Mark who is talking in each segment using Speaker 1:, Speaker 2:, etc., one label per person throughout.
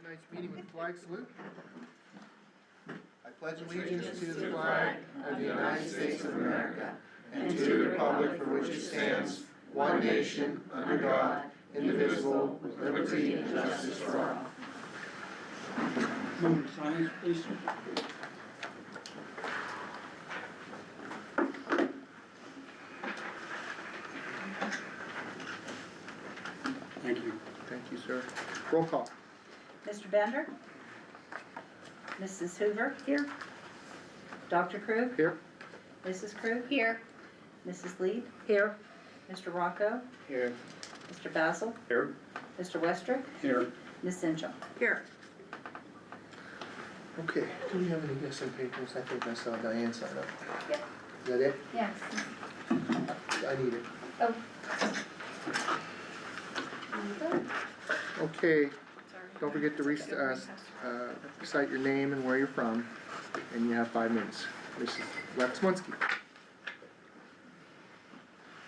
Speaker 1: tonight's meeting with the flag salute. I pledge allegiance to the flag of the United States of America and to the republic for which it stands, one nation, under God, indivisible, with liberty and justice for all.
Speaker 2: Moment of silence, please. Thank you.
Speaker 1: Thank you, sir. Roll call.
Speaker 3: Mr. Bender? Mrs. Hoover? Here. Dr. Krug?
Speaker 1: Here.
Speaker 3: Mrs. Krug? Here. Mrs. Lee? Here. Mr. Rocco?
Speaker 1: Here.
Speaker 3: Mr. Basil?
Speaker 2: Here.
Speaker 3: Mr. Westrick?
Speaker 2: Here.
Speaker 3: Ms. Inchel? Here.
Speaker 1: Okay, do we have any missing papers? I think I saw Diane sign up.
Speaker 4: Yep.
Speaker 1: Is that it?
Speaker 4: Yes.
Speaker 1: I need it.
Speaker 4: Oh.
Speaker 1: Okay, don't forget to recite your name and where you're from, and you have 5 minutes. Mrs. Lexmonski.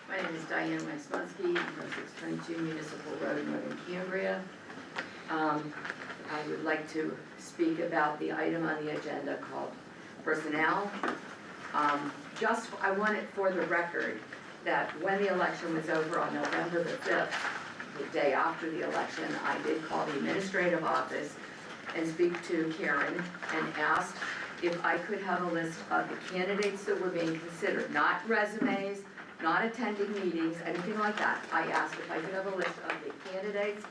Speaker 5: My name is Diane Wexmonski, from 622 Municipal Road, Northern Cambria. I would like to speak about the item on the agenda called personnel. I want it for the record that when the election was over on November the 5th, the day after the election, I did call the administrative office and speak to Karen and asked if I could have a list of the candidates that were being considered, not resumes, not attending meetings, anything like that. I asked if I could have a list of the candidates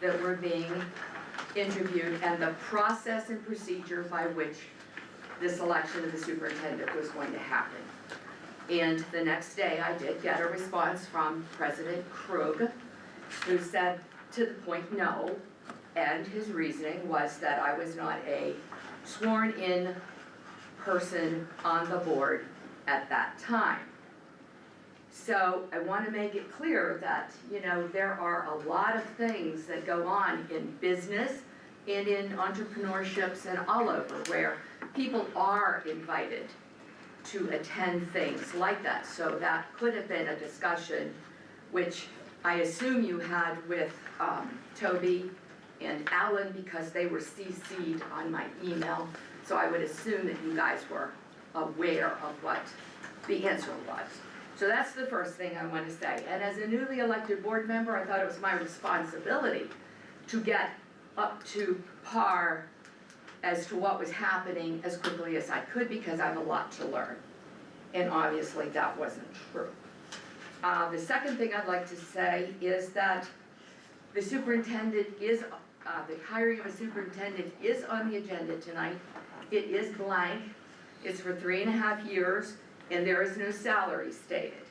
Speaker 5: that were being interviewed and the process and procedure by which this election of the superintendent was going to happen. And the next day I did get a response from President Krug, who said to the point no, and his reasoning was that I was not a sworn in person on the board at that time. So I want to make it clear that, there are a lot of things that go on in business and in entrepreneurships and all over where people are invited to attend things like that. So that could have been a discussion which I assume you had with Toby and Alan because they were CC'd on my email. So I would assume that you guys were aware of what the answer was. So that's the first thing I want to say. And as a newly elected board member, I thought it was my responsibility to get up to par as to what was happening as quickly as I could because I have a lot to learn. And obviously that wasn't true. The second thing I'd like to say is that the superintendent is, the hiring of a superintendent is on the agenda tonight. It is blank. It's for 3.5 years. And there is no salary stated.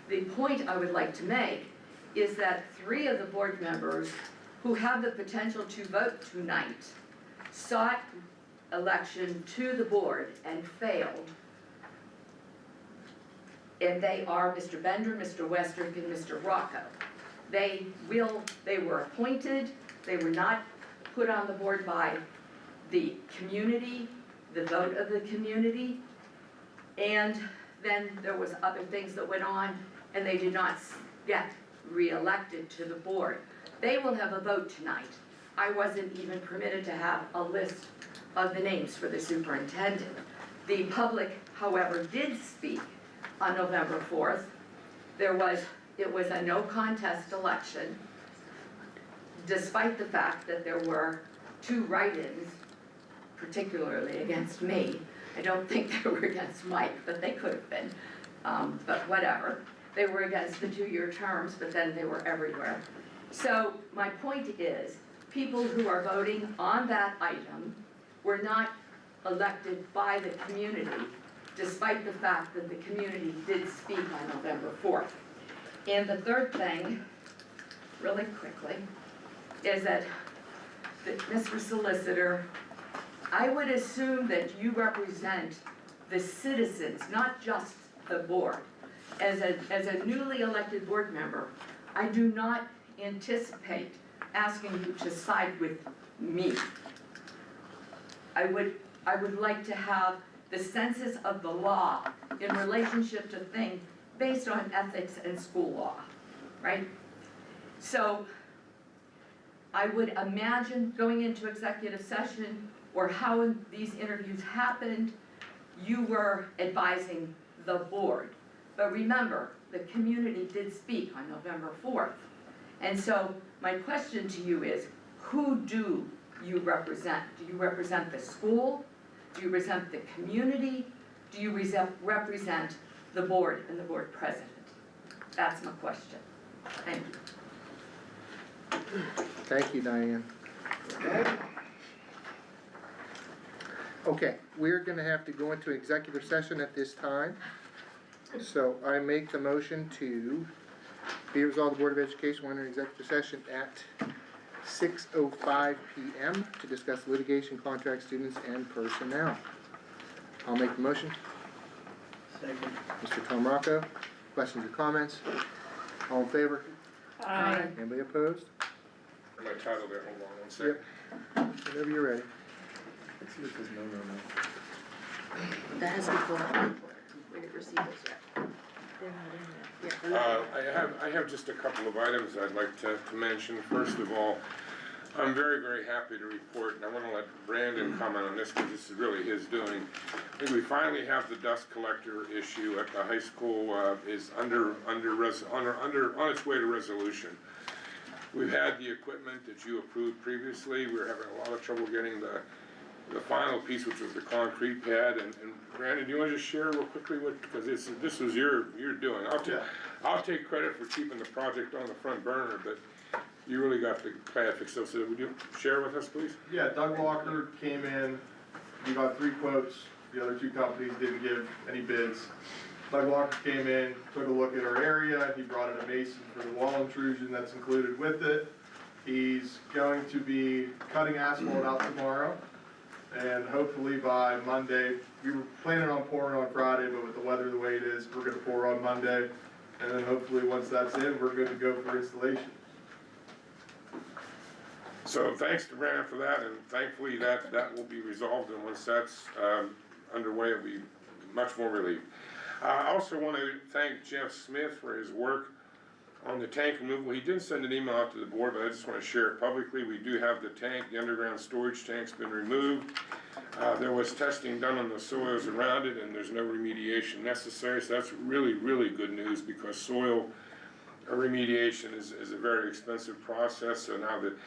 Speaker 5: The point I would like to make is that 3 of the board members who have the potential to vote tonight sought election to the board and failed. And they are Mr. Bender, Mr. Westrick, and Mr. Rocco. They were appointed, they were not put on the board by the community, the vote of the community. And then there was other things that went on and they did not get re-elected to the board. They will have a vote tonight. I wasn't even permitted to have a list of the names for the superintendent. The public, however, did speak on November 4th. It was a no contest election, despite the fact that there were 2 write-ins, particularly against me. I don't think they were against Mike, but they could have been, but whatever. They were against the 2-year terms, but then they were everywhere. So my point is, people who are voting on that item were not elected by the community, despite the fact that the community did speak on November 4th. And the third thing, really quickly, is that Mr. Solicitor, I would assume that you represent the citizens, not just the board. As a newly elected board member, I do not anticipate asking you to side with me. I would like to have the senses of the law in relationship to things based on ethics and school law, right? So I would imagine going into executive session or how these interviews happened, you were advising the board. But remember, the community did speak on November 4th. And so my question to you is, who do you represent? Do you represent the school? Do you represent the community? Do you represent the board and the board president? That's my question. Thank you.
Speaker 1: Thank you, Diane. Okay, we're gonna have to go into executive session at this time. So I make the motion to be resolved, the Board of Education will enter executive session at 6:05 PM to discuss litigation, contract, students, and personnel. I'll make the motion.
Speaker 2: Second.
Speaker 1: Mr. Tom Rocco, questions or comments? All in favor?
Speaker 3: Aye.
Speaker 1: Anybody opposed?
Speaker 4: My title there, hold on one second.
Speaker 1: Whenever you're ready.
Speaker 4: Let's see if there's no.
Speaker 3: That has to be pulled up.
Speaker 5: We didn't receive those yet.
Speaker 3: They're not in there.
Speaker 4: I have just a couple of items I'd like to mention. First of all, I'm very, very happy to report, and I wanna let Brandon comment on this, because this is really his doing. I think we finally have the dust collector issue at the high school, is on its way to resolution. We've had the equipment that you approved previously, we were having a lot of trouble getting the final piece, which was the concrete pad, and Brandon, do you wanna just share real quickly what, because this was your doing. I'll take credit for keeping the project on the front burner, but you really got the pad fixed up, so would you share with us, please?
Speaker 6: Yeah, Doug Walker came in, we got 3 quotes, the other 2 companies didn't give any bids. Doug Walker came in, took a look at our area, he brought in a mason for the wall intrusion that's included with it. He's going to be cutting asphalt out tomorrow, and hopefully by Monday, we were planning on pouring on Friday, but with the weather the way it is, we're gonna pour on Monday. And then hopefully, once that's in, we're good to go for installation.
Speaker 4: So thanks to Brandon for that, and thankfully that will be resolved, and once that's underway, it'll be much more relief. I also want to thank Jeff Smith for his work on the tank removal. He did send an email out to the board, but I just want to share it publicly. We do have the tank, the underground storage tank's been removed. There was testing done on the soils around it, and there's no remediation necessary, so that's really, really good news, because soil remediation is a very expensive process. So now that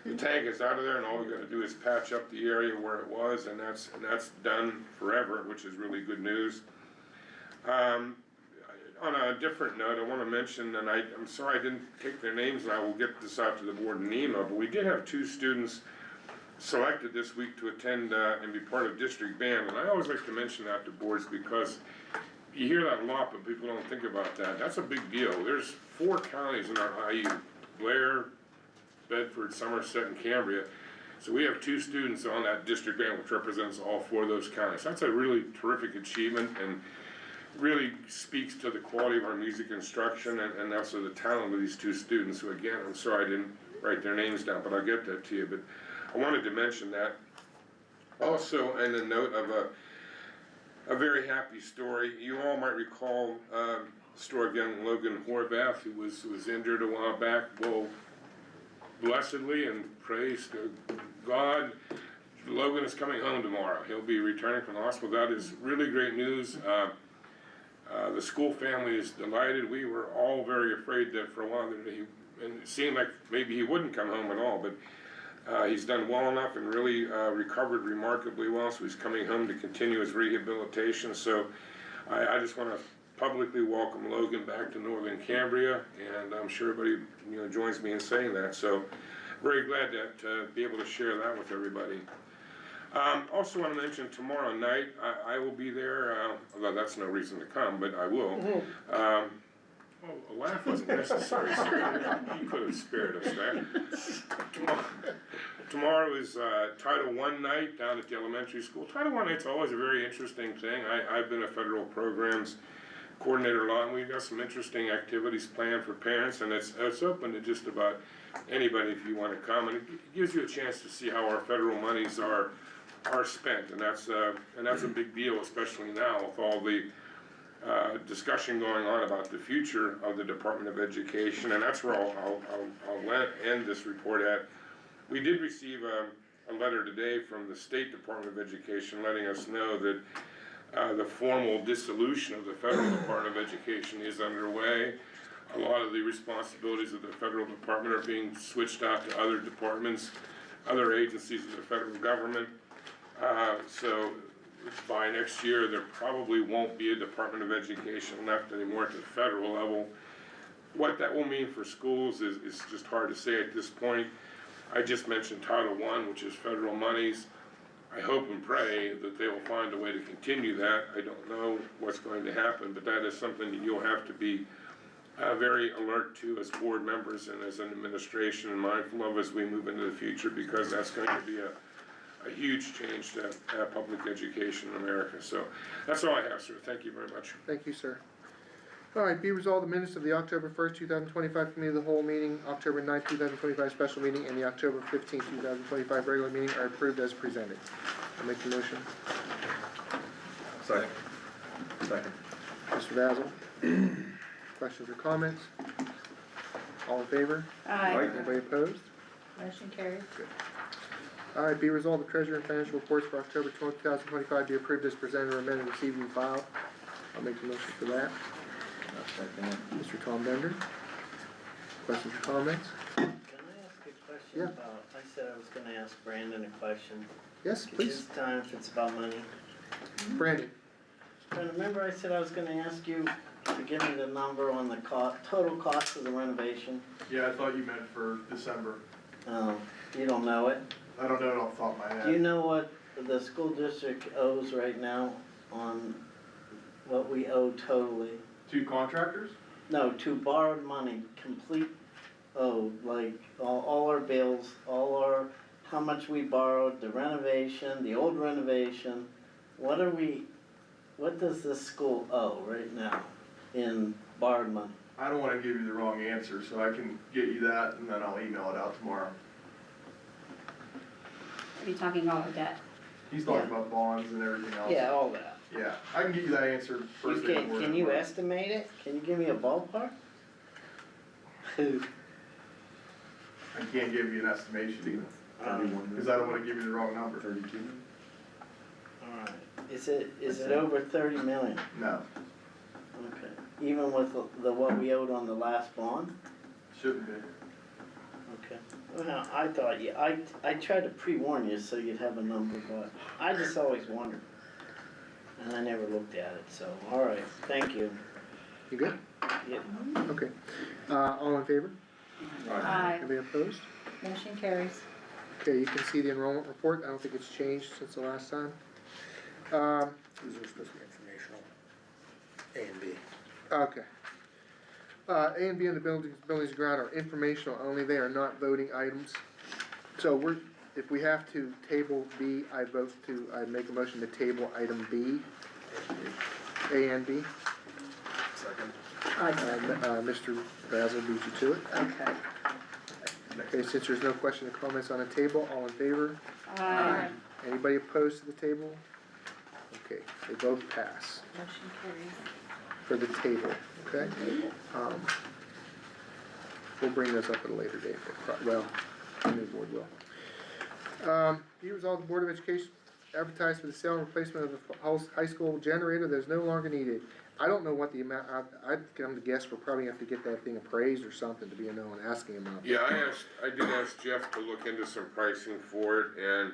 Speaker 4: the tank is out of there, and all we gotta do is patch up the area where it was, and that's done forever, which is really good news. On a different note, I wanna mention, and I'm sorry I didn't take their names, and I will get this out to the board in an email, but we did have 2 students selected this week to attend and be part of district band, and I always like to mention that to boards, because you hear that a lot, but people don't think about that. That's a big deal. There's 4 counties in our IU, Blair, Bedford, Somerset, and Cambria. So we have 2 students on that district band, which represents all 4 of those counties. That's a really terrific achievement, and really speaks to the quality of our music instruction, and also the talent of these 2 students, who, again, I'm sorry I didn't write their names down, but I'll get that to you. But I wanted to mention that. Also, in a note of a very happy story, you all might recall the story of young Logan Horvath, who was injured a while back. Well, blessedly, and praise to God, Logan is coming home tomorrow. He'll be returning from the hospital. That is really great news. The school family is delighted. We were all very afraid that for a while that and it seemed like maybe he wouldn't come home at all, but he's done well enough and really recovered remarkably well, so he's coming home to continue his rehabilitation. So I just want to publicly welcome Logan back to Northern Cambria, and I'm sure everybody joins me in saying that. So very glad to be able to share that with everybody. Also want to mention tomorrow night, I will be there, although that's no reason to come, but I will. A laugh wasn't necessary, sir. You could have spared us that. Tomorrow is Title I night down at the elementary school. Title I night's always a very interesting thing. I've been a federal programs coordinator a lot, and we've got some interesting activities planned for parents, and it's open to just about anybody if you want to come, and it gives you a chance to see how our federal monies are spent, and that's a big deal, especially now with all the discussion going on about the future of the Department of Education, and that's where I'll end this report at. We did receive a letter today from the State Department of Education letting us know that the formal dissolution of the Federal Department of Education is underway. A lot of the responsibilities of the federal department are being switched out to other departments, other agencies of the federal government. So by next year, there probably won't be a Department of Education left anymore at the federal level. What that will mean for schools is just hard to say at this point. I just mentioned Title I, which is federal monies. I hope and pray that they will find a way to continue that. I don't know what's going to happen, but that is something that you'll have to be very alert to as board members and as an administration and mindful of as we move into the future, because that's going to be a huge change to public education in America. So that's all I have, sir. Thank you very much.
Speaker 1: Thank you, sir. All right, be resolved, the minutes of the October 1st, 2025 Committee of the Whole meeting, October 9th, 2025 Special Meeting, and the October 15th, 2025 Regular Meeting are approved as presented. I'll make the motion.
Speaker 6: Second. Second.
Speaker 1: Mr. Basil? Questions or comments? All in favor?
Speaker 3: Aye.
Speaker 1: Anybody opposed?
Speaker 3: Motion carries.
Speaker 1: All right, be resolved, the treasurer and financial reports for October 12th, 2025 be approved as presented or amended, received and filed. I'll make the motion for that. Mr. Tom Bender? Questions or comments?
Speaker 2: Can I ask a question
Speaker 1: Yeah.
Speaker 2: about, I said I was gonna ask Brandon a question.
Speaker 1: Yes, please.
Speaker 2: This time if it's about money.
Speaker 1: Brandon?
Speaker 2: And remember I said I was gonna ask you to give me the number on the total cost of the renovation?
Speaker 6: Yeah, I thought you meant for December.
Speaker 2: You don't know it?
Speaker 6: I don't know it off the top of my head.
Speaker 2: Do you know what the school district owes right now on what we owe totally?
Speaker 6: 2 contractors?
Speaker 2: No, to borrowed money, complete owed, like all our bills, how much we borrowed, the renovation, the old renovation. What does this school owe right now in borrowed money?
Speaker 6: I don't wanna give you the wrong answer, so I can get you that and then I'll email it out tomorrow.
Speaker 3: Are you talking all of that?
Speaker 6: He's talking
Speaker 2: Yeah.
Speaker 6: about bonds and everything else.
Speaker 2: Yeah, all that.
Speaker 6: Yeah, I can get you that answer first thing in the morning.
Speaker 2: Can you estimate it? Can you give me a ballpark?
Speaker 6: I can't give you an estimation because I don't wanna give you the wrong number. 32?
Speaker 2: Alright, is it over 30 million?
Speaker 6: No,
Speaker 2: Okay, even with the what we owed on the last bond?
Speaker 6: shouldn't be.
Speaker 2: Okay, well, I thought, I tried to pre-warn you so you'd have a number, but I just always wondered. And I never looked at it, so, alright, thank you.
Speaker 1: You good?
Speaker 2: Yep.
Speaker 1: Okay. All in favor?
Speaker 3: Aye.
Speaker 1: Anybody opposed?
Speaker 3: Motion carries.
Speaker 1: Okay, you can see the enrollment report. I don't think it's changed since the last time.
Speaker 7: These are supposed to be informational. A and B.
Speaker 1: Okay. A and B on the buildings and ground are informational only. They are not voting items. So if we have to table B, I make a motion to table item B, A and B.
Speaker 6: Second.
Speaker 1: Mr. Basil beat you to it.
Speaker 3: Okay.
Speaker 1: Okay, since there's no question or comments on the table, all in favor?
Speaker 3: Aye.
Speaker 1: Anybody opposed to the table? Okay, they both pass
Speaker 3: Motion carries.
Speaker 1: for the table, okay? We'll bring those up at a later date, well, the new board will. Be resolved, the Board of Education advertised for the sale and replacement of the high school generator that is no longer needed. I don't know what the amount, I'd come to guess we'll probably have to get that thing appraised or something to be a known asking about.
Speaker 4: Yeah, I did ask Jeff to look into some pricing for it, and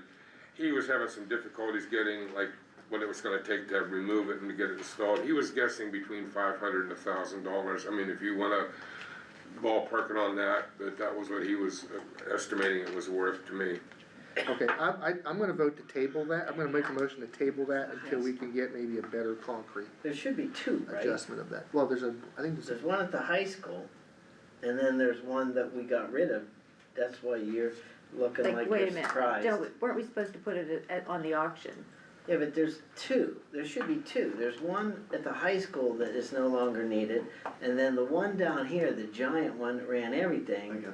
Speaker 4: he was having some difficulties getting, like, what it was gonna take to remove it and to get it installed. He was guessing between $500 and $1,000. I mean, if you wanna ballpark it on that, but that was what he was estimating it was worth to me.
Speaker 1: Okay, I'm gonna vote to table that, I'm gonna make a motion to table that until we can get maybe a better concrete
Speaker 2: There should be two, right?
Speaker 1: adjustment of that. Well, I think
Speaker 2: There's one at the high school, and then there's one that we got rid of. That's why you're looking like
Speaker 8: Wait a
Speaker 2: you're
Speaker 8: minute,
Speaker 2: surprised.
Speaker 8: weren't we supposed to put it on the auction?
Speaker 2: Yeah, but there's two, there should be two. There's one at the high school that is no longer needed, and then the one down here, the giant one that ran everything,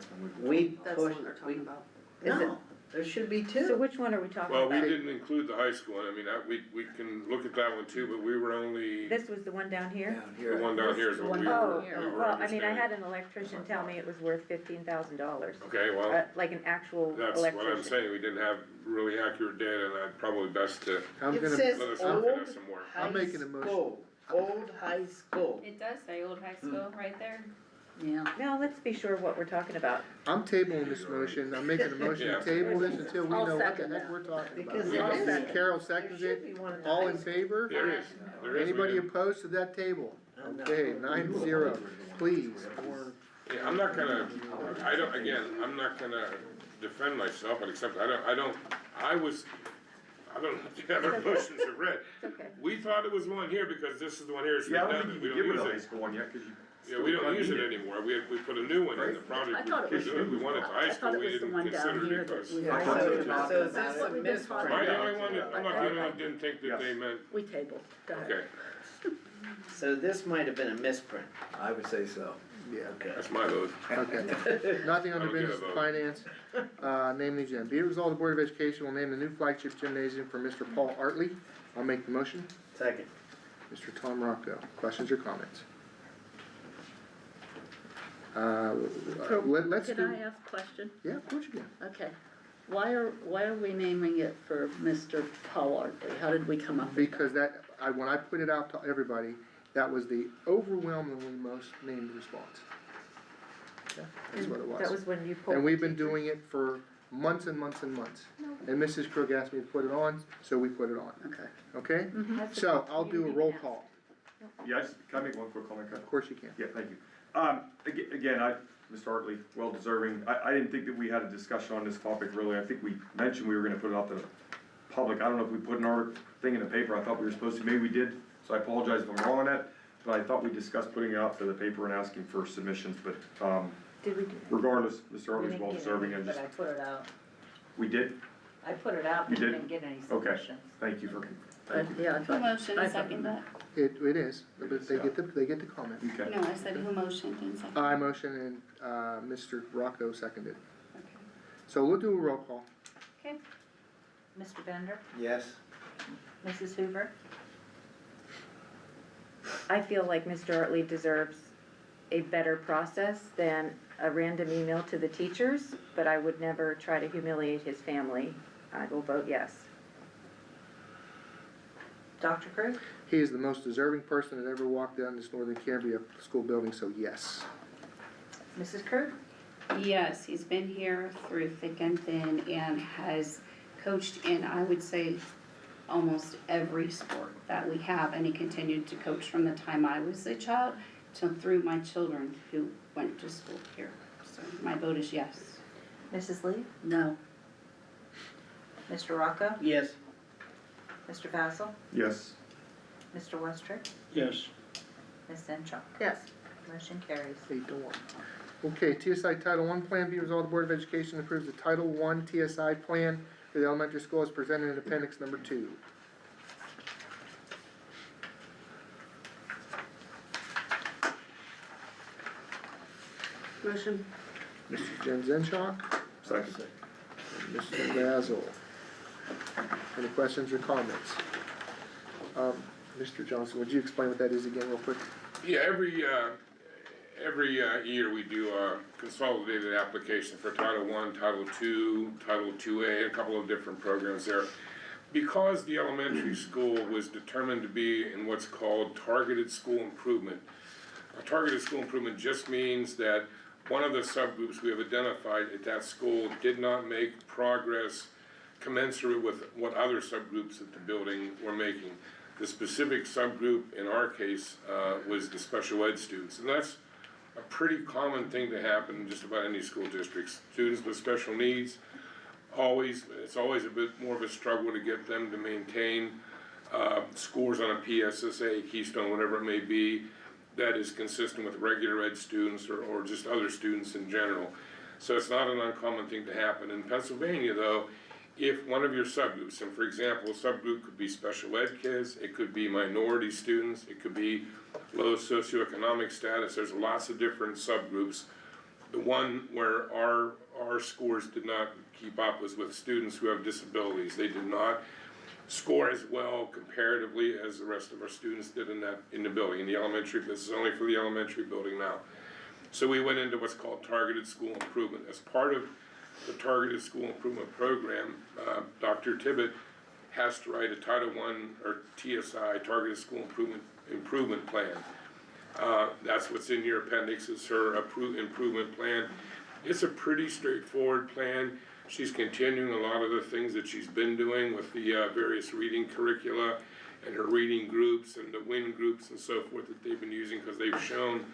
Speaker 2: we
Speaker 3: That's the
Speaker 2: pushed,
Speaker 3: one they're
Speaker 2: we,
Speaker 3: talking about.
Speaker 8: Is it-
Speaker 2: no, There should be
Speaker 8: So
Speaker 2: two.
Speaker 8: which one are we talking
Speaker 4: Well, we
Speaker 8: about?
Speaker 4: didn't include the high school, and I mean, we can look at that one too, but we were only,
Speaker 8: This was the one down here?
Speaker 4: the one down here is what we were
Speaker 8: Oh,
Speaker 4: understanding.
Speaker 8: well, I mean, I had an electrician tell me it was worth $15,000.
Speaker 4: Okay, well,
Speaker 8: Like an actual
Speaker 4: that's what I'm
Speaker 8: electrician.
Speaker 4: saying, we didn't have really accurate data, and I'd probably best to
Speaker 1: I'm
Speaker 2: It
Speaker 1: gonna,
Speaker 2: says
Speaker 4: let us look at
Speaker 2: old
Speaker 4: it some more.
Speaker 2: high
Speaker 1: I'm making a motion.
Speaker 2: school, old high school.
Speaker 9: It does say Old High School right there.
Speaker 3: Yeah.
Speaker 8: Now, let's be sure what we're talking about.
Speaker 1: I'm tabling this motion, I'm making a motion to
Speaker 4: Yeah.
Speaker 1: table this until we
Speaker 3: I'll
Speaker 1: know what the
Speaker 3: second
Speaker 1: heck
Speaker 3: that.
Speaker 1: we're talking
Speaker 2: Because
Speaker 1: about.
Speaker 2: it is.
Speaker 1: Carol seconds
Speaker 2: There
Speaker 1: it,
Speaker 2: should be one in the
Speaker 1: all
Speaker 2: high
Speaker 1: in
Speaker 2: school.
Speaker 1: favor?
Speaker 4: There is, we
Speaker 1: Anybody
Speaker 4: didn't-
Speaker 1: opposed to that table?
Speaker 2: Oh, no.
Speaker 1: Okay, 9-0, please,
Speaker 4: Yeah, I'm not gonna, I'm not gonna defend myself, but except, I don't know if the other motions are read.
Speaker 8: It's okay.
Speaker 4: We thought it was one here because this is the one here, it's
Speaker 10: Yeah, I don't
Speaker 4: redundant,
Speaker 10: think
Speaker 4: we
Speaker 10: you
Speaker 4: don't
Speaker 10: can give it
Speaker 4: use
Speaker 10: a high
Speaker 4: it.
Speaker 10: school one yet, cause you.
Speaker 4: Yeah, we don't use it anymore, we put a new one in the project,
Speaker 3: I thought it
Speaker 4: we
Speaker 3: was-
Speaker 4: we wanted to high
Speaker 3: I
Speaker 4: school,
Speaker 3: thought it
Speaker 4: we
Speaker 3: was the
Speaker 4: didn't
Speaker 3: one down
Speaker 4: consider
Speaker 3: here
Speaker 4: it
Speaker 3: that
Speaker 4: because.
Speaker 3: we.
Speaker 10: I
Speaker 2: So,
Speaker 10: thought
Speaker 2: so
Speaker 10: so.
Speaker 2: is
Speaker 3: That's
Speaker 2: this
Speaker 3: what
Speaker 2: a
Speaker 3: we just
Speaker 2: misprint?
Speaker 4: Am I the only one that, I'm not the only one that didn't think that
Speaker 10: Yes.
Speaker 4: they meant,
Speaker 3: We tabled, go ahead.
Speaker 4: okay,
Speaker 2: So this might have been a misprint.
Speaker 7: I would say so.
Speaker 1: yeah,
Speaker 4: that's my vote.
Speaker 1: okay. Nothing under
Speaker 4: I'll get a
Speaker 1: business
Speaker 4: vote.
Speaker 1: finance, name the agenda. Be it resolved, the Board of Education will name the new flagship gymnasium for Mr. Paul Artley. I'll make the motion.
Speaker 2: Second.
Speaker 1: Mr. Tom Rocco, questions or comments? Let's do.
Speaker 3: Can I ask a question?
Speaker 1: Yeah, of course you can.
Speaker 3: Okay. Why are we naming it for Mr. Paul Artley? How did we come up with that?
Speaker 1: Because when I put it out to everybody, that was the overwhelmingly most named response. Yeah, that's what it
Speaker 8: That
Speaker 1: was.
Speaker 8: was when you pulled.
Speaker 1: And we've
Speaker 8: the
Speaker 1: been
Speaker 8: teachers.
Speaker 1: doing it for months and months and months. And Mrs. Krug asked me to put it on, so we put it on,
Speaker 3: Okay.
Speaker 1: okay?
Speaker 8: That's
Speaker 1: So
Speaker 8: okay.
Speaker 1: I'll do a roll call.
Speaker 10: Yeah, can I make one quick comment?
Speaker 1: Of course you can.
Speaker 10: Yeah, thank you. Again, Mr. Hartley, well deserving. I didn't think that we had a discussion on this topic really. I think we mentioned we were gonna put it out to the public. I don't know if we put an article thing in the paper. I thought we were supposed to. Maybe we did, so I apologize if I'm wrong on that. But I thought we discussed putting it out to the paper and asking for submissions, but,
Speaker 8: Did we do?
Speaker 10: regardless, Mr. Hartley's
Speaker 11: didn't
Speaker 10: well
Speaker 11: get
Speaker 10: deserving
Speaker 11: any,
Speaker 10: and just,
Speaker 11: But I put it out,
Speaker 10: we did?
Speaker 11: I put it out,
Speaker 10: You
Speaker 11: but
Speaker 10: did?
Speaker 11: didn't get any
Speaker 10: Okay.
Speaker 11: submissions.
Speaker 10: Thank you for,
Speaker 3: But, yeah, I
Speaker 9: Who
Speaker 3: thought.
Speaker 9: motioned
Speaker 3: I
Speaker 9: and
Speaker 3: thought-
Speaker 9: seconded that?
Speaker 1: It is, but they get the comment.
Speaker 10: okay.
Speaker 9: No, I said who motioned and seconded.
Speaker 1: I motion and, Mr. Rocco seconded.
Speaker 9: Okay.
Speaker 1: So we'll do a roll call.
Speaker 9: Okay,
Speaker 3: Mr. Bender,
Speaker 2: Yes.
Speaker 3: Mrs. Hoover,
Speaker 8: I feel like Mr. Artley deserves a better process than a random email to the teachers, but I would never try to humiliate his family. I will vote yes.
Speaker 3: Dr. Krug,
Speaker 1: He is the most deserving person that ever walked down this Northern Cambria school building, so yes.
Speaker 3: Mrs. Krug,
Speaker 9: yes, he's been here through thick and thin and has coached in, I would say, almost every sport that we have, and he continued to coach from the time I was a child till through my children who went to school here. So my vote is yes.
Speaker 3: Mrs. Lee? No. Mr. Rocco,
Speaker 2: Yes.
Speaker 3: Mr. Basil,
Speaker 10: Yes.
Speaker 3: Mr. Westrick,
Speaker 7: Yes.
Speaker 3: Ms. Zenshaw.
Speaker 8: Yes.
Speaker 3: Motion carries.
Speaker 1: 8-1. Okay, TSI Title I Plan, be resolved, the Board of Education approves the Title I TSI Plan for the elementary school as presented in appendix number 2.
Speaker 9: Motion.
Speaker 1: Mr. Jen Zenshaw
Speaker 10: Second.
Speaker 1: and Mr. Basil. Any questions or comments? Mr. Johnson, would you explain what that is again real quick?
Speaker 4: Yeah, every year we do a consolidated application for Title I, Title II, Title IIA, a couple of different programs there. Because the elementary school was determined to be in what's called targeted school improvement. A targeted school improvement just means that one of the subgroups we have identified at that school did not make progress commensurate with what other subgroups at the building were making. The specific subgroup in our case was the special ed students, and that's a pretty common thing to happen in just about any school districts. Students with special needs, it's always a bit more of a struggle to get them to maintain scores on a PSSA, Keystone, whatever it may be, that is consistent with regular ed students or just other students in general. So it's not an uncommon thing to happen. In Pennsylvania though, if one of your subgroups, and for example, a subgroup could be special ed kids, it could be minority students, it could be low socioeconomic status, there's lots of different subgroups. The one where our our scores did not keep up was with students who have disabilities. They did not score as well comparatively as the rest of our students did in the building, in the elementary. This is only for the elementary building now. So we went into what's called targeted school improvement. As part of the targeted school improvement program, Dr. Tibbet has to write a Title I or TSI, Targeted School Improvement Plan. That's what's in your appendix, is her improvement plan. It's a pretty straightforward plan. She's continuing a lot of the things that she's been doing with the various reading curricula and her reading groups and the WIN groups and so forth that they've been using, because they've shown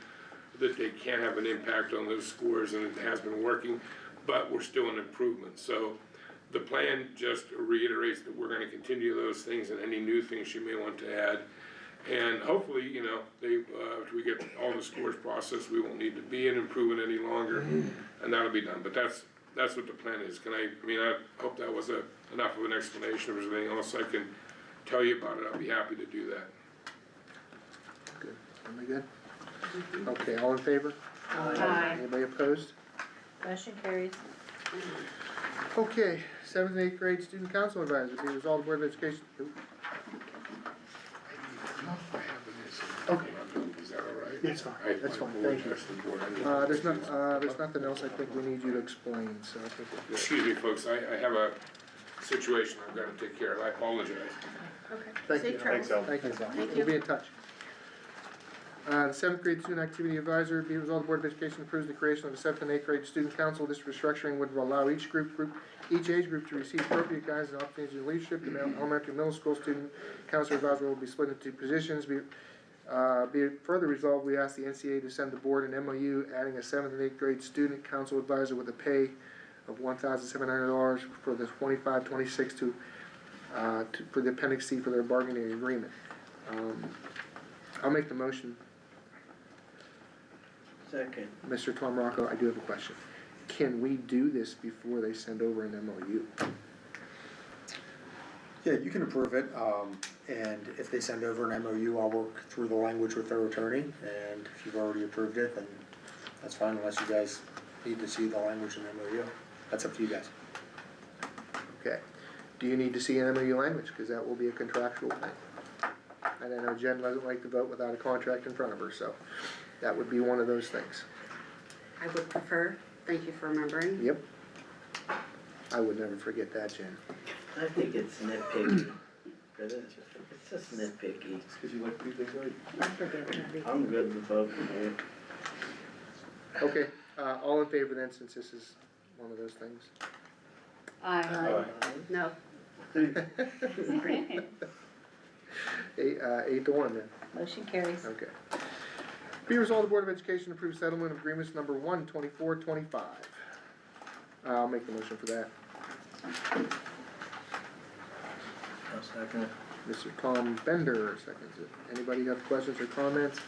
Speaker 4: that they can have an impact on those scores, and it has been working, but we're still in improvement. So the plan just reiterates that we're gonna continue those things and any new things she may want to add. And hopefully, you know, after we get all the scores processed, we won't need to be in improvement any longer, and that'll be done. But that's what the plan is. I hope that was enough of an explanation. If there's anything else I can tell you about it, I'll be happy to do that.
Speaker 1: Good, am I good? Okay, all in favor?
Speaker 8: Aye.
Speaker 1: Anybody opposed?
Speaker 8: Motion carries.
Speaker 1: Okay, 7th and 8th grade student council advisor, be resolved, the Board of Education. Okay.
Speaker 4: Is that all right?
Speaker 1: It's fine, that's fine, thank you. There's nothing else I think we need you to explain, so I think we're good.
Speaker 4: Excuse me, folks, I have a situation I've gotta take care of. I apologize.
Speaker 1: Thank you.
Speaker 9: Safe travels.
Speaker 1: Thank you.
Speaker 9: Thank
Speaker 1: We'll be in touch. The 7th grade student activity advisor, be resolved, the Board of Education approves the creation of a 7th and 8th grade student council. This restructuring would allow each age group to receive appropriate guidance and opportunities in leadership. The elementary and middle school student council advisor will be split into 2 positions. Be it further resolved, we ask the NCAA to send the board an MOU adding a 7th and 8th grade student council advisor with a pay of $1,700 for the 25-26 for the appendix C for their bargaining agreement. I'll make the motion.
Speaker 2: Second.
Speaker 1: Mr. Tom Rocco, I do have a question. Can we do this before they send over an MOU?
Speaker 7: Yeah, you can approve it, and if they send over an MOU, I'll work through the language with their attorney, and if you've already approved it, then that's fine, unless you guys need to see the language in the MOU. That's up to you guys.
Speaker 1: Okay. Do you need to see an MOU language? Because that will be a contractual thing. And I know Jen doesn't like to vote without a contract in front of her, so that would be one of those things.
Speaker 9: I would prefer, thank you for remembering.
Speaker 1: Yep. I would never forget that, Jen.
Speaker 2: I think it's nitpicky. It is, it's just nitpicky.
Speaker 1: Because you like to do things right.
Speaker 8: I forget everything.
Speaker 2: I'm good with voting here.
Speaker 1: Okay, all in favor then, since this is one of those things?
Speaker 9: Aye. No.
Speaker 1: 8-1 then.
Speaker 8: Motion carries.
Speaker 1: Okay. Be resolved, the Board of Education approves settlement of agreements number 1/24/25. I'll make the motion for that.
Speaker 2: I'll second it.
Speaker 1: Mr. Tom Bender seconds it. Anybody have questions or comments?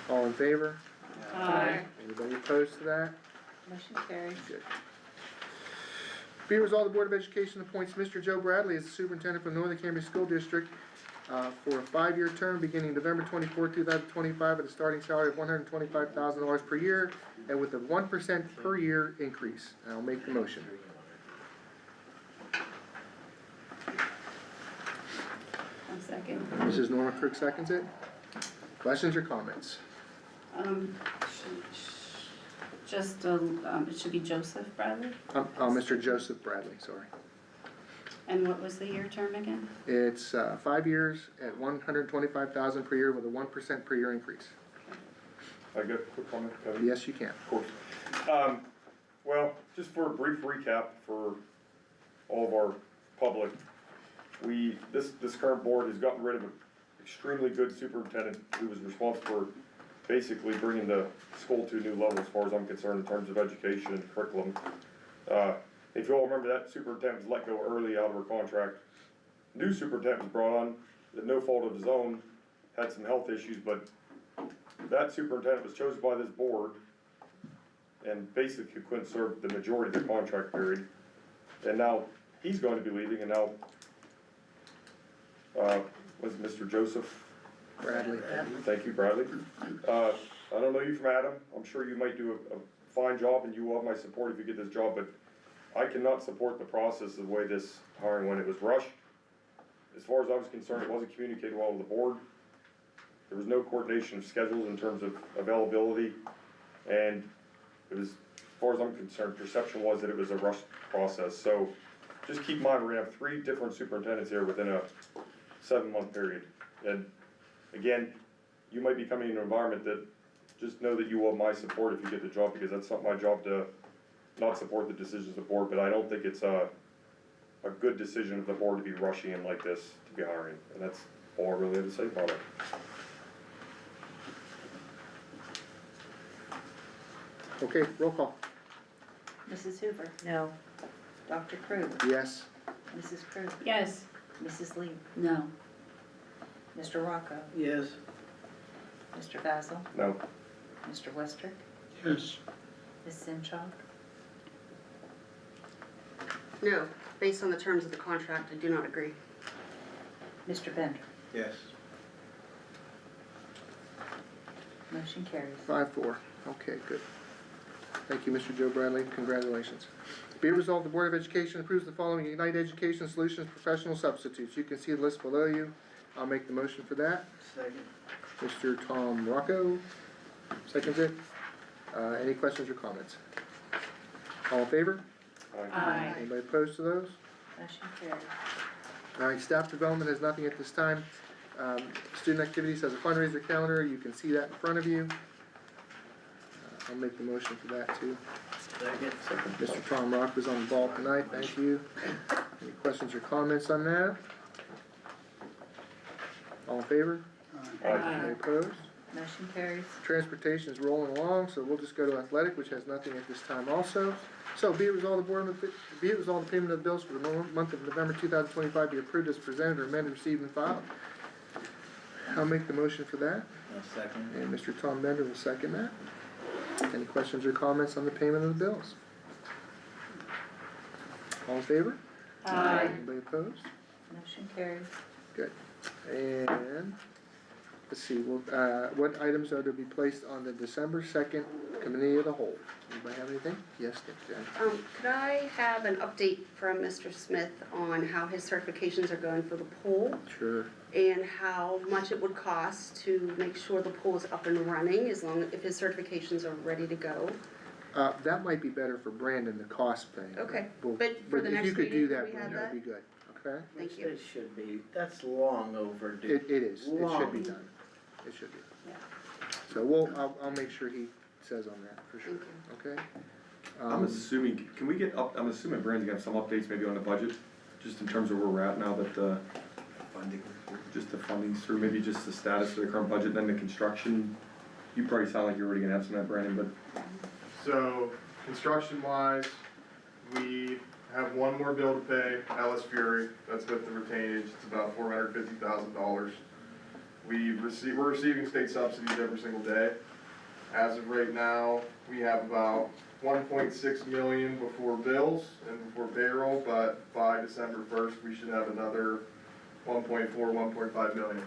Speaker 1: All in favor?
Speaker 9: Aye.
Speaker 1: Anybody opposed to that?
Speaker 8: Motion carries.
Speaker 1: Good. Be resolved, the Board of Education appoints Mr. Joe Bradley as the superintendent for Northern Cambria School District for a 5-year term beginning November 24, 2025 at a starting salary of $125,000 per year and with a 1% per year increase. I'll make the motion.
Speaker 9: One second.
Speaker 1: Mrs. Norma Kirk seconds it. Questions or comments?
Speaker 9: It should be Joseph Bradley.
Speaker 1: Mr. Joseph Bradley, sorry.
Speaker 9: And what was the year term again?
Speaker 1: It's 5 years at $125,000 per year with a 1% per year increase.
Speaker 10: I got a quick comment, Kevin?
Speaker 1: Yes, you can.
Speaker 10: Of course. Well, just for a brief recap for all of our public, this current board has gotten rid of an extremely good superintendent who was responsible for basically bringing the school to a new level as far as I'm concerned in terms of education and curriculum. If you all remember, that superintendent was let go early out of her contract. New superintendent was brought on, at no fault of his own, had some health issues, but that superintendent was chosen by this board and basically couldn't serve the majority of the contract period. And now he's going to be leaving, and now, was it Mr. Joseph?
Speaker 1: Bradley.
Speaker 10: Thank you, Bradley. I don't know you from Adam. I'm sure you might do a fine job and you will have my support if you get this job, but I cannot support the process the way this hiring went. It was rushed. As far as I was concerned, it wasn't communicated well to the board. There was no coordination of schedules in terms of availability, and it was, as far as I'm concerned, perception was that it was a rushed process. So just keep in mind, we're gonna have 3 different superintendents here within a 7-month period. And again, you might be coming in an environment that, just know that you will have my support if you get the job, because that's not my job to not support the decisions of the board, but I don't think it's a good decision of the board to be rushing in like this, to be hiring, and that's all I really have to say about it.
Speaker 1: Okay, roll call.
Speaker 11: Mrs. Hoover,
Speaker 8: No.
Speaker 11: Dr. Krug,
Speaker 1: Yes.
Speaker 11: Mrs. Krug,
Speaker 9: Yes.
Speaker 11: Mrs. Lee,
Speaker 3: No.
Speaker 11: Mr. Rocco,
Speaker 2: Yes.
Speaker 11: Mr. Basil,
Speaker 10: No,
Speaker 11: Mr. Westrick,
Speaker 2: Yes.
Speaker 11: Ms. Simchak,
Speaker 12: No, based on the terms of the contract, I do not agree.
Speaker 11: Mr. Bender.
Speaker 7: Yes.
Speaker 11: Motion carries.
Speaker 1: 5-4, okay, good. Thank you, Mr. Joe Bradley, congratulations. Be it resolved, the Board of Education approves the following Ignite Education Solutions professional substitutes. You can see the list below you. I'll make the motion for that.
Speaker 2: Second.
Speaker 1: Mr. Tom Rocco seconds it. Any questions or comments? All in favor?
Speaker 9: Aye.
Speaker 1: Anybody opposed to those?
Speaker 11: Motion carries.
Speaker 1: All right, staff development has nothing at this time. Student activities has a fundraiser calendar, you can see that in front of you. I'll make the motion for that too.
Speaker 2: Second.
Speaker 1: Mr. Tom Rock was on the ball tonight, thank you. Any questions or comments on that? All in favor? Any opposed?
Speaker 11: Motion carries.
Speaker 1: Transportation is rolling along, so we'll just go to athletic, which has nothing at this time also. So be it resolved, be it resolved, the payment of bills for the month of November 2025 be approved as presented or amended, received, and filed. I'll make the motion for that,
Speaker 2: Second.
Speaker 1: and Mr. Tom Bender will second that. Any questions or comments on the payment of the bills? All in favor?
Speaker 9: Aye.
Speaker 1: Anybody opposed?
Speaker 11: Motion carries.
Speaker 1: Good. And, let's see, what items are to be placed on the December 2nd Committee of the Whole? Anybody have anything? Yes, Jen.
Speaker 12: Could I have an update from Mr. Smith on how his certifications are going for the pool?
Speaker 1: Sure.
Speaker 12: And how much it would cost to make sure the pool is up and running if his certifications are ready to go?
Speaker 1: That might be better for Brandon, the cost thing.
Speaker 12: Okay,
Speaker 1: Well,
Speaker 12: but for the
Speaker 1: if you
Speaker 12: next
Speaker 1: could do
Speaker 12: meeting,
Speaker 1: that,
Speaker 12: could we have
Speaker 1: that'd
Speaker 12: that?
Speaker 1: be good, okay?
Speaker 12: Thank you.
Speaker 2: It should be, that's long overdue.
Speaker 1: It is, it should be
Speaker 2: Long.
Speaker 1: done, it should be.
Speaker 9: Yeah.
Speaker 1: So I'll make sure he says on that, for sure,
Speaker 12: Thank
Speaker 1: okay?
Speaker 10: I'm assuming, can we get up, I'm assuming Brandon's gonna have some updates maybe on the budget, just in terms of where we're at now that,
Speaker 7: Funding.
Speaker 10: just the funding's through, maybe just the status of the current budget, then the construction. You probably sound like you're already gonna have some of that, Brandon, but
Speaker 6: So, construction wise, we have one more bill to pay, Ellis Fury, that's with the retainage, it's about $450,000. We're receiving state subsidies every single day. As of right now, we have about 1.6 million before bills and before payroll, but by December 1st, we should have another 1.4, 1.5 million.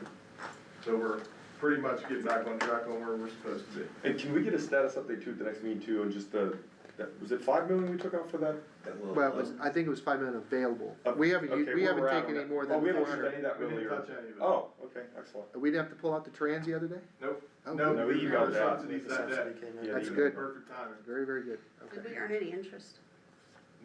Speaker 6: So we're pretty much getting back on track on where we're supposed to be.
Speaker 10: And can we get a status update too at the next meeting too, and just was it 5 million we took out for that?
Speaker 1: Well, I think it was 5 million available. We haven't,
Speaker 10: Okay,
Speaker 1: we
Speaker 10: where
Speaker 1: haven't
Speaker 10: we're at
Speaker 1: taken
Speaker 10: on
Speaker 1: any
Speaker 10: that.
Speaker 1: more
Speaker 10: Oh,
Speaker 1: than
Speaker 10: we haven't
Speaker 1: 400.
Speaker 10: used any of that
Speaker 6: We
Speaker 10: really,
Speaker 6: didn't
Speaker 10: or?
Speaker 6: touch any of it.
Speaker 10: Oh, okay, excellent.
Speaker 1: We didn't have to pull out the trans the other day?
Speaker 6: Nope,
Speaker 1: Oh,
Speaker 6: no,
Speaker 1: good.
Speaker 10: we
Speaker 6: we
Speaker 10: emailed
Speaker 6: got
Speaker 10: that.
Speaker 6: subsidies that day.
Speaker 7: Subsidy came in.
Speaker 10: Yeah,
Speaker 1: That's
Speaker 10: the
Speaker 1: good.
Speaker 6: Perfect timing.
Speaker 1: Very, very good,
Speaker 12: Did
Speaker 1: okay.
Speaker 12: we earn any interest?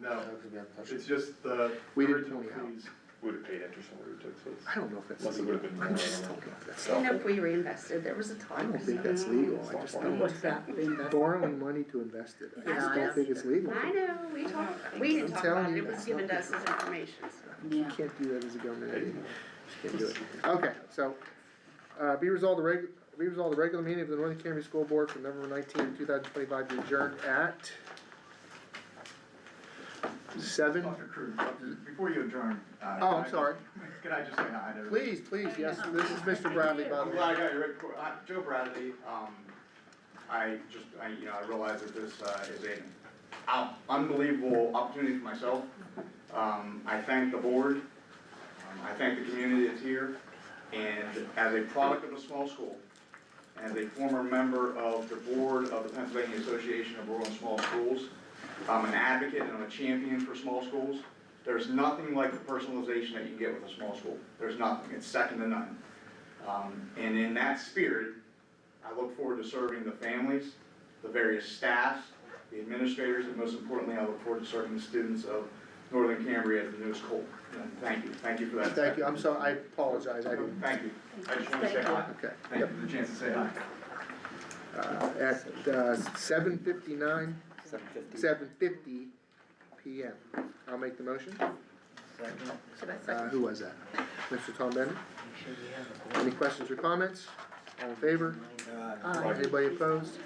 Speaker 6: No,
Speaker 7: Because we haven't touched
Speaker 6: it's
Speaker 7: it.
Speaker 6: just the
Speaker 1: We didn't
Speaker 6: original
Speaker 1: pull it out.
Speaker 6: fees.
Speaker 10: Would've paid interest on what we took, so it's.
Speaker 1: I don't know if that's
Speaker 10: Unless it
Speaker 1: legal.
Speaker 10: would've been more,
Speaker 1: I
Speaker 10: I
Speaker 1: just
Speaker 10: don't
Speaker 1: don't know if that's
Speaker 12: I don't know
Speaker 1: legal.
Speaker 12: if we reinvested, there was a
Speaker 1: I
Speaker 12: time.
Speaker 1: don't think that's legal, I just don't.
Speaker 3: What's that? Reinvest-
Speaker 1: Borrowing money to invest it, I just
Speaker 3: Yeah,
Speaker 1: don't think it's legal.
Speaker 12: I know, we talked, we didn't
Speaker 1: I'm
Speaker 12: talk
Speaker 1: telling
Speaker 12: about it,
Speaker 1: you,
Speaker 12: it was
Speaker 1: that's
Speaker 12: given
Speaker 1: not
Speaker 12: to us as information, so.
Speaker 1: You
Speaker 3: Yeah.
Speaker 1: can't do that as a government entity. Just can't do it. Okay, so, be resolved, the regular meeting of the Northern Cambria School Board from November 19, 2025 be adjourned at 7.
Speaker 13: Dr. Cruz, before you adjourn.
Speaker 1: Oh, I'm sorry.
Speaker 13: Can I just say hi to everybody?
Speaker 1: Please, yes, this is Mr. Bradley, by the
Speaker 13: I'm
Speaker 1: way.
Speaker 13: glad I got you right before, Joe Bradley, I realize that this is an unbelievable opportunity for myself. I thank the board, I thank the community that's here, and as a product of a small school, and as a former member of the board of the Pennsylvania Association of Rural and Small Schools, I'm an advocate and I'm a champion for small schools. There's nothing like the personalization that you can get with a small school. There's nothing, it's second to none. And in that spirit, I look forward to serving the families, the various staffs, the administrators, and most importantly, I look forward to serving the students of Northern Cambria at the new school. And thank you for that.
Speaker 1: Thank you, I'm sorry, I apologize, I didn't.
Speaker 13: Thank you. I just wanted to say hi.
Speaker 1: Okay.
Speaker 13: Thank you for the chance to say hi.
Speaker 1: At 7:59,
Speaker 7: 7:50.
Speaker 1: 7:50 PM. I'll make the motion.
Speaker 2: Second.
Speaker 5: Should I second?
Speaker 1: Who was that? Mr. Tom Bennett? Any questions or comments? All in favor?
Speaker 2: Aye.
Speaker 1: Anybody opposed?